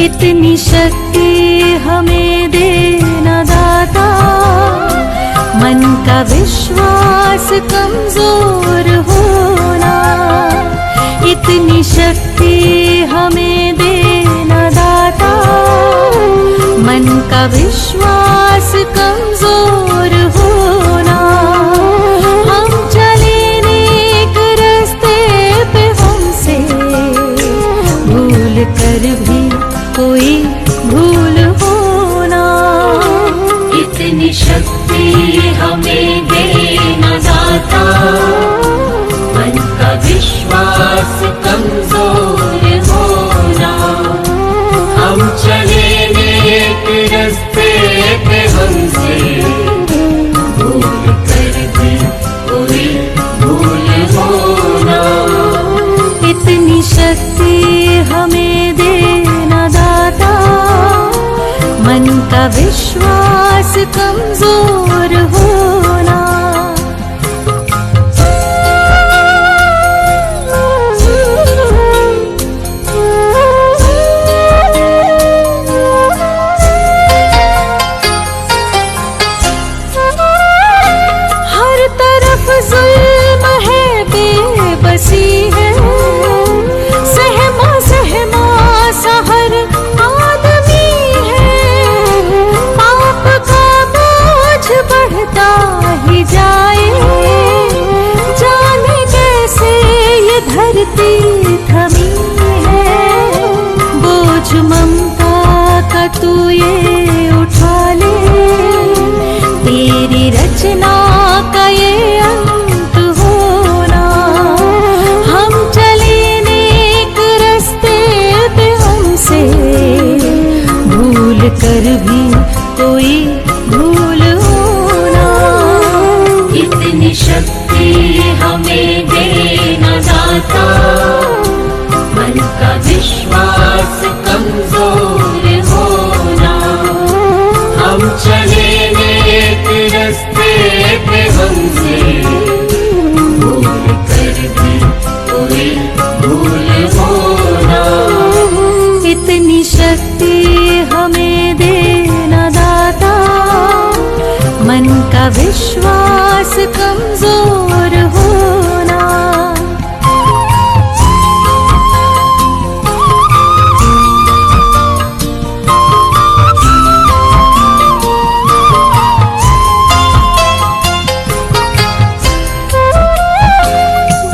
इतनी शक्ति हमें देना दाता, मन का विश्वास कमजोर होना। इतनी शक्ति हमें देना दाता, मन का विश्वास कमजोर होना। हम चले नेक रास्ते पे, हमसे भूल कर भी कोई भूल होना। इतनी शक्ति हमें देना दाता, मन का विश्वास कमजोर होना। हम चले नेक रास्ते पे, हमसे भूल कर भी कोई भूल होना। इतनी शक्ति हमें देना दाता, मन का विश्वास कमजोर होना। हर तरफ जुल्म है, बेबसी है, सहमा सहमा सा हर आदमी है। पाप का बोझ बढ़ता ही जाए, जाने कैसे ये धरती थमी है। बोझ ममता का तू ये उठा ले, तेरी रचना का ये अंत होना। हम चले नेक रास्ते पे, हमसे भूल कर भी कोई भूल होना। इतनी शक्ति हमें देना दाता, मन का विश्वास कमजोर होना। हम चले नेक रास्ते पे, हमसे भूल कर भी कोई भूल होना। इतनी शक्ति हमें देना दाता, मन का विश्वास कमजोर होना।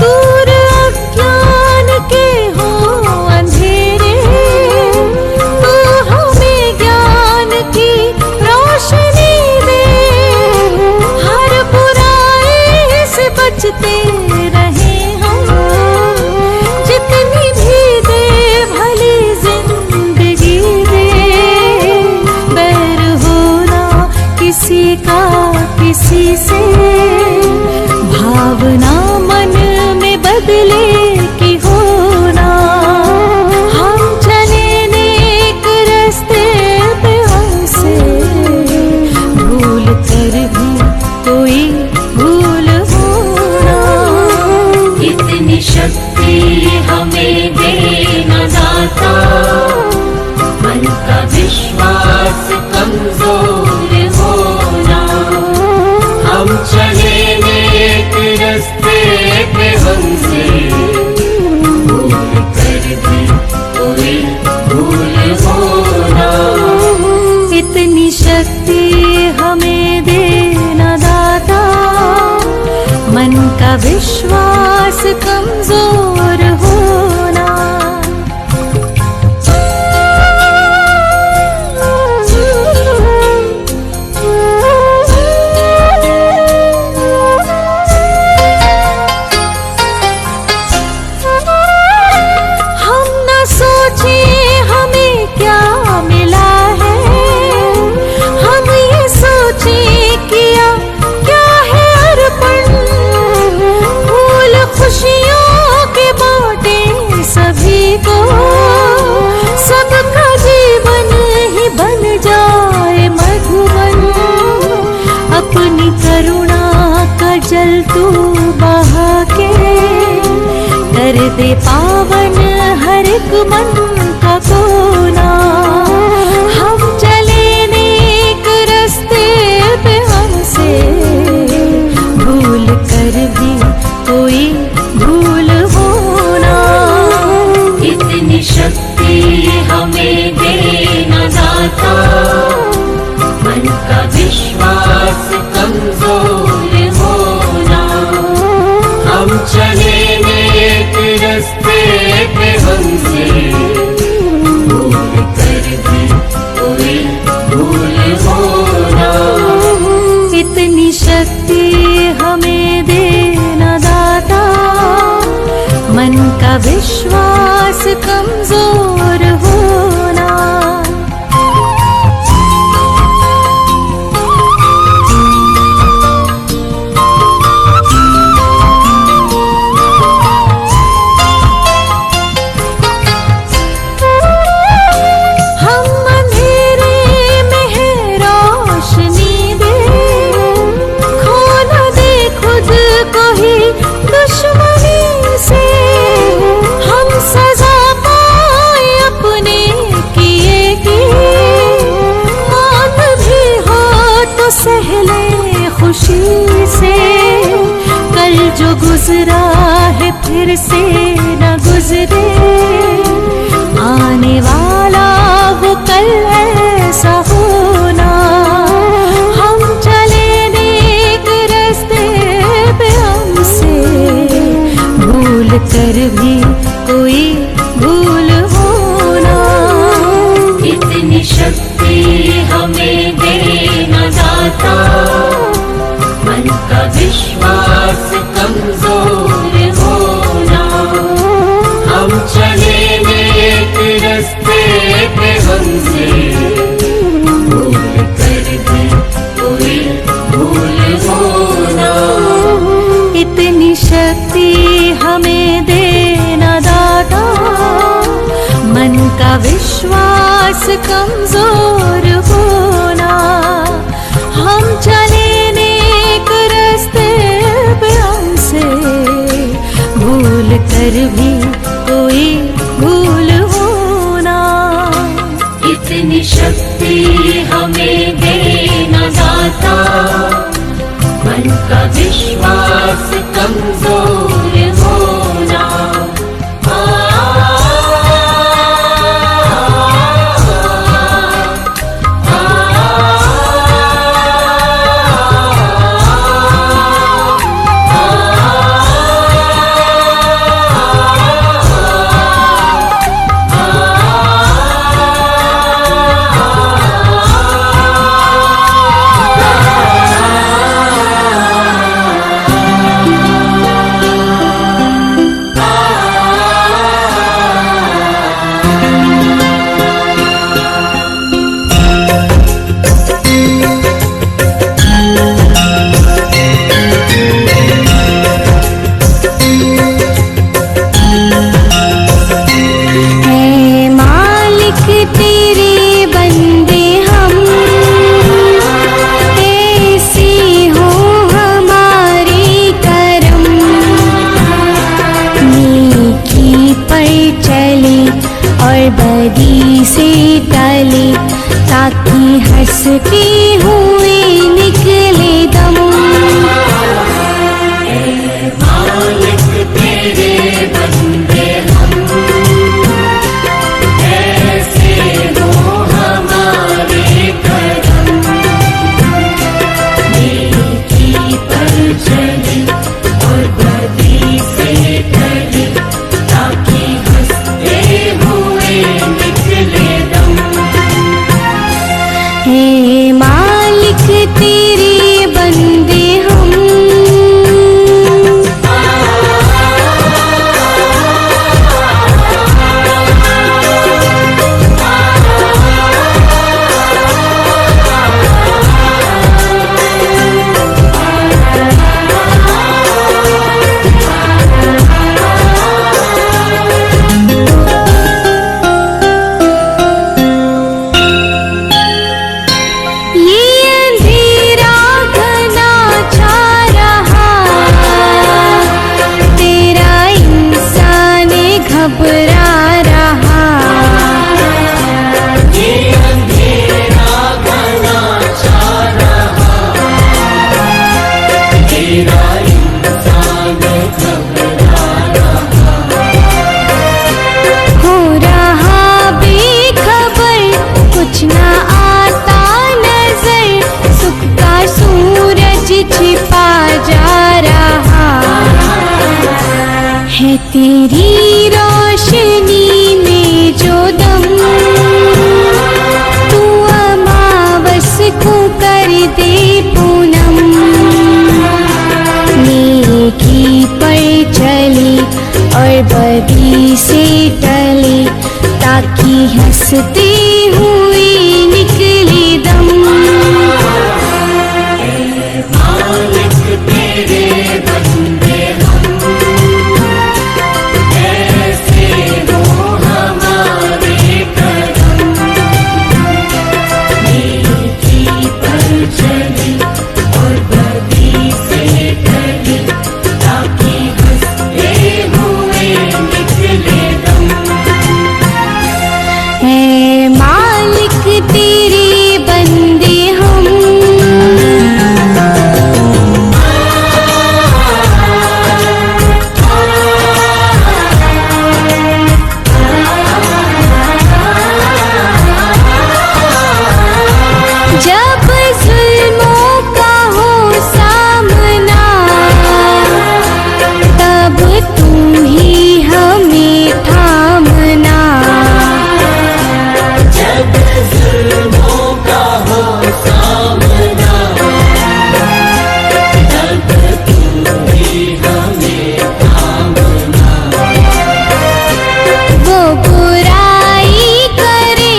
दूर अज्ञान के हो अंधेरे, तू हमें ज्ञान की रोशनी दे। हर बुराई से बचते रहे हम, जितनी भी दे भली जिंदगी दे। बैर होना किसी का किसी से, भावना मन में बदले की होना। हम चले नेक रास्ते पे, हमसे भूल कर भी कोई भूल होना। इतनी शक्ति हमें देना दाता, मन का विश्वास कमजोर होना। हम चले नेक रास्ते पे, हमसे भूल कर भी कोई भूल होना। इतनी शक्ति हमें देना दाता, मन का विश्वास कमजोर होना। हम न सोचे हमें क्या मिला है, हम ये सोचे किया क्या है अर्पण। फूल खुशियों के बांटे सभी को, सबका जीवन ही बन जाए मधुबन। अपनी करुणा का जल तू बहा के, कर दे पावन हर एक मन का कोना। शक्ति हमें देना दाता, मन का विश्वास कमजोर होना। हम चले नेक रास्ते पे हमसे भूल कर भी कोई भूल होना। इतनी शक्ति हमें देना दाता, मन का विश्वास कमजोर होना। खुशी से कल जो गुजरा है फिर से न गुजरे, आने वाला वो कल ऐसा होना। हम चले नेक रास्ते पे हमसे भूल कर भी कोई भूल होना। इतनी शक्ति हमें देना दाता, मन का विश्वास कमजोर होना। हम चले नेक रास्ते पे हमसे भूल कर भी कोई भूल होना। इतनी शक्ति हमें देना दाता, मन का विश्वास कमजोर होना। हम चले भूल कर भी कोई भूल होना। इतनी शक्ति हमें देना दाता, मन का विश्वास कमजोर होना। बदी से टले ताकि हंसते हुए निकले दम। मालिक तेरे बंदे हम, ऐसे हो हमारे करम। नेकी पर चले और बदी से टले ताकि हंसते हुए निकले दम। हे मालिक तेरे तेरी रोशनी में जो दम तू अमावस को कर दे पूनम। नेकी पर चले और बदी से टले ताकि हंसते हुए निकले दम। मालिक तेरे बंदे हम, ऐसे हो हमारे करम। नेकी पर चले और बदी से टले ताकि हंसते हुए निकले दम। है मालिक तेरे बंदे हम, जब जुल्मों का हो सामना तब तुम ही हमें थामना। जब जुल्मों का हो सामना तब तुम ही हमें थामना। वो बुराई करे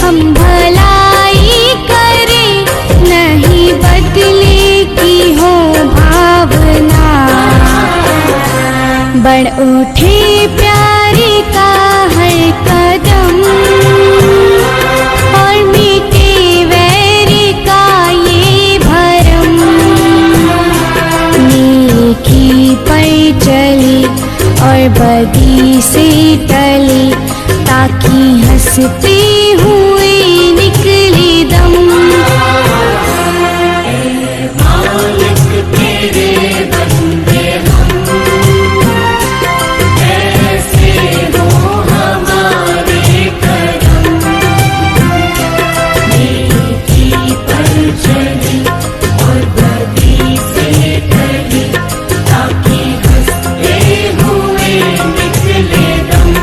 हम भलाई करे, नहीं बदले की हो भावना। बढ़ उठे प्यारे का हर कदम और मीटे वैर का ये भरम। नेकी पर चले और बदी से टले ताकि हंसते हुए निकले दम। मालिक तेरे बंदे हम, ऐसे हो हमारे करम। नेकी पर चले और बदी से टले ताकि हंसते हुए निकले दम।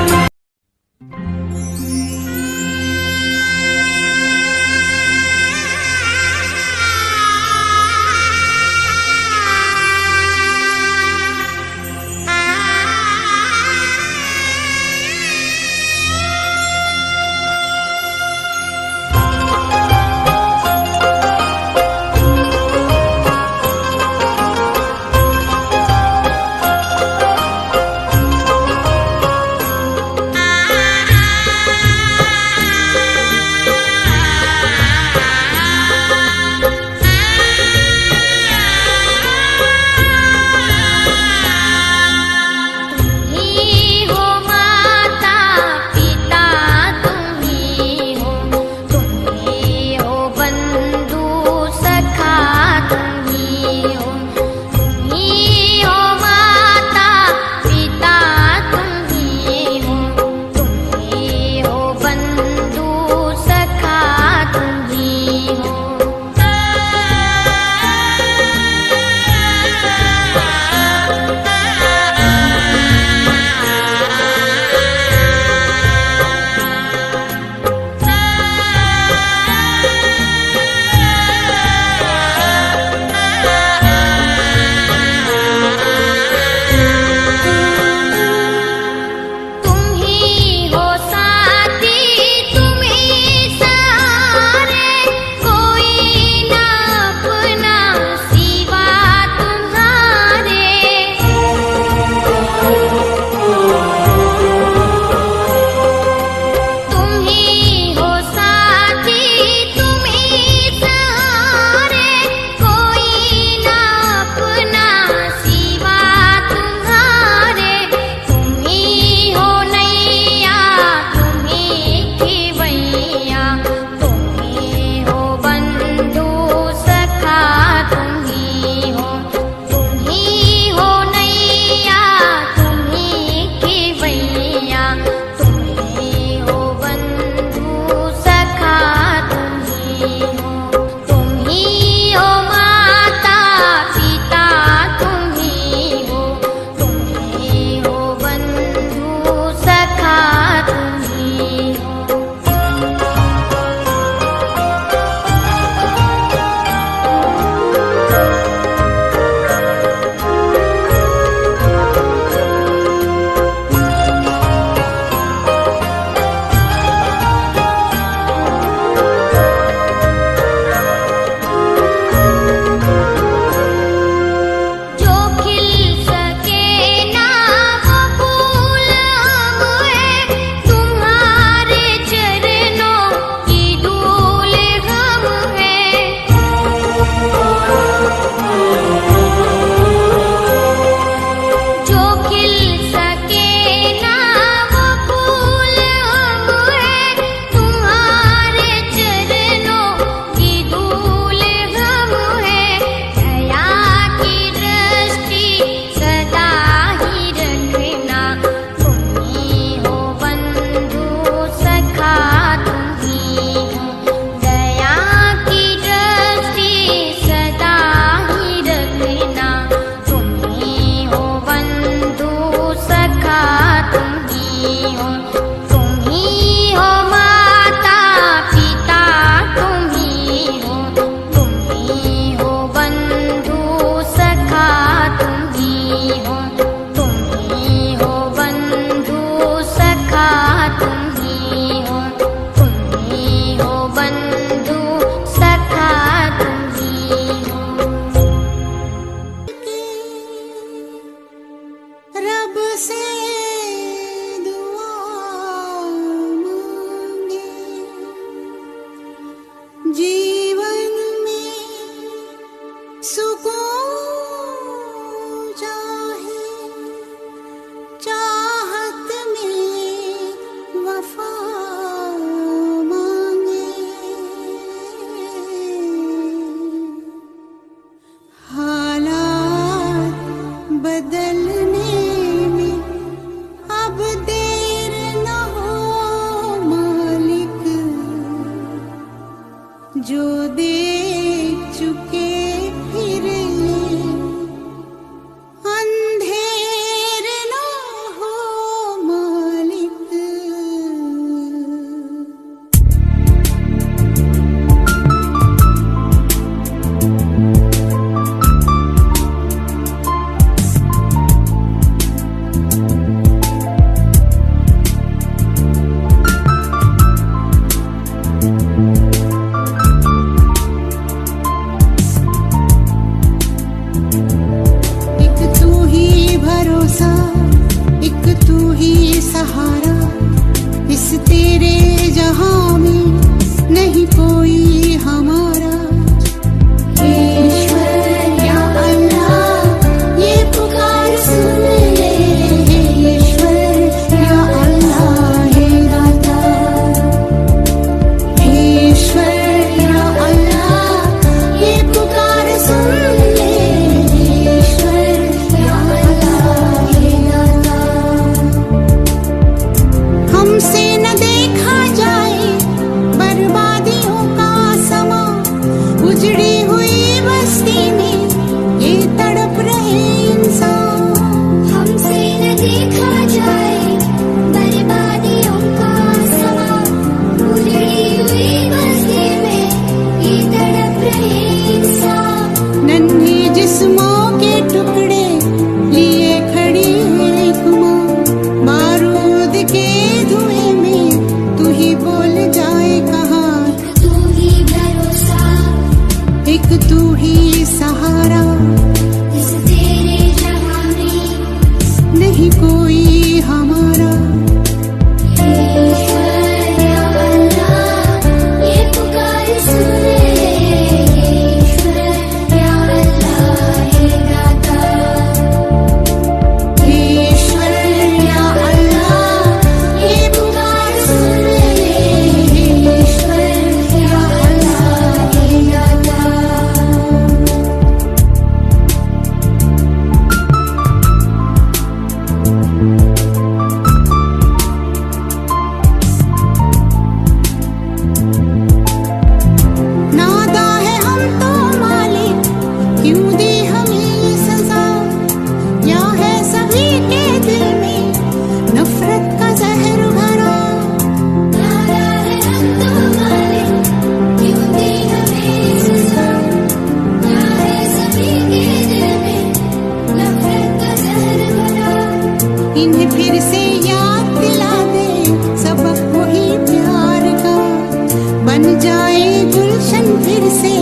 बन जाए गुलशन फिर से,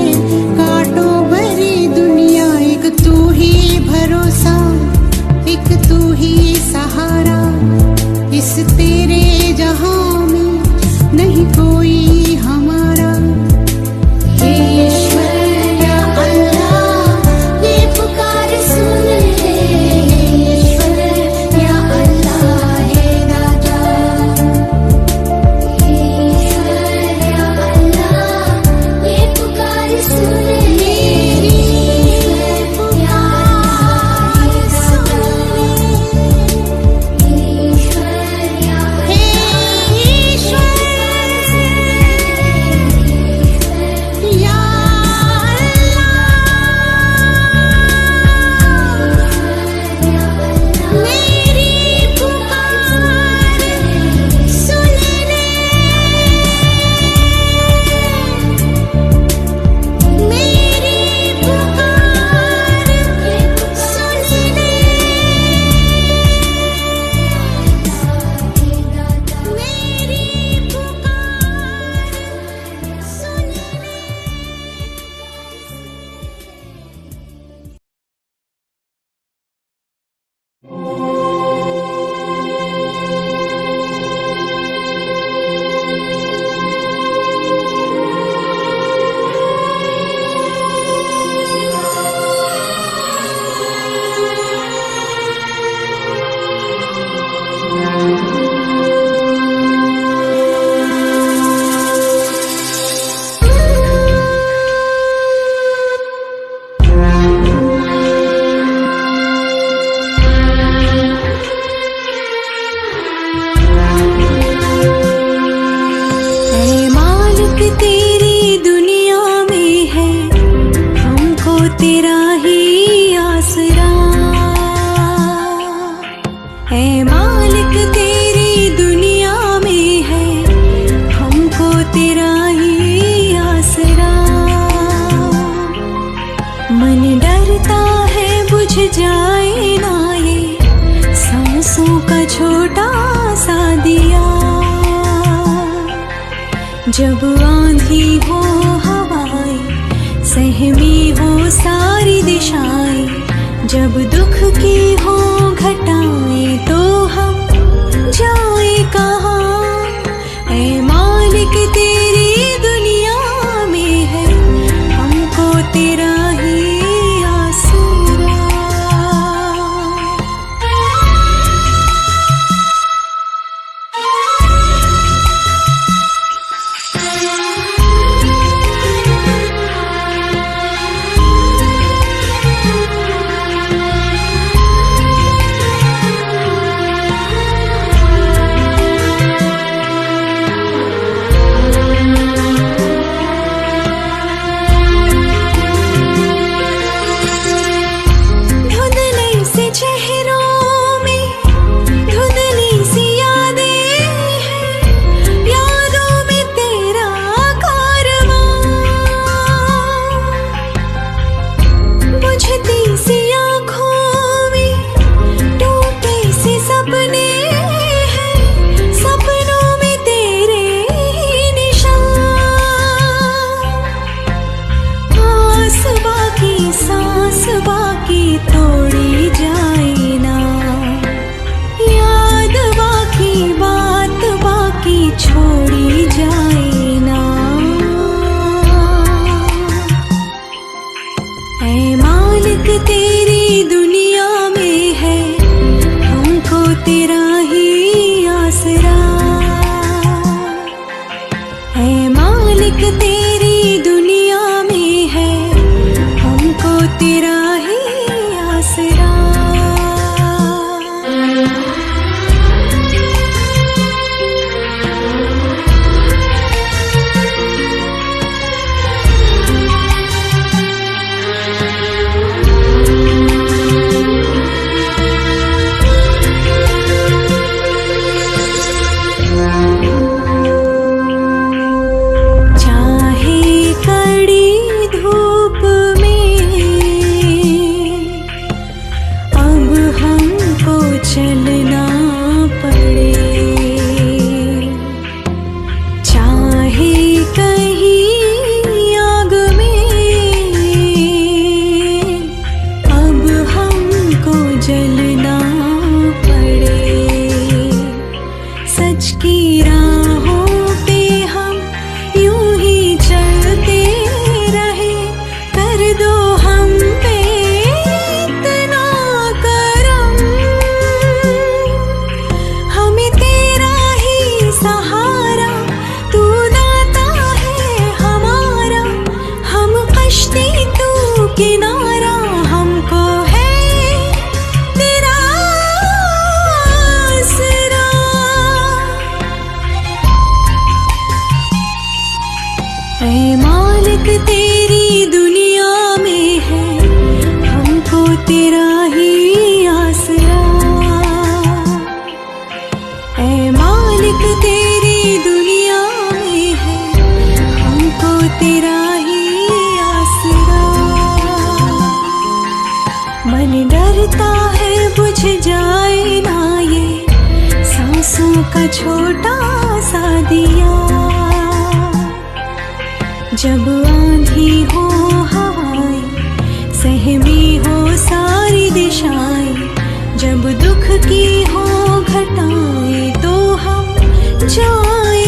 काटो भरी दुनिया। एक तू ही भरोसा, एक तू ही सहारा, इस तेरे जहां में नहीं कोई हमारा। हे ईश्वर या अल्लाह, ये पुकार सुन ले। हे ईश्वर या अल्लाह, हे राजा। हे ईश्वर या अल्लाह, ये पुकार सुन ले। जब आंधी हो हवाएं, सहमी हो सारी दिशाएं, जब दुख की हो घटाएं तो हम जाए कहाँ। ऐ मालिक तेरी दुनिया में है हमको तेरा ही आसरा। तेरी दुनिया में है, हमको तेरा ही आसरा। ऐ मालिक तेरी दुनिया में है, हमको तेरा ही आसरा। मन डरता है बुझ जाए ना ये सांसों का छोटा सा दिया। जब आंधी हो हवाएं, सहमी हो सारी दिशाएं, जब दुख की हो घटाएं तो हम जाए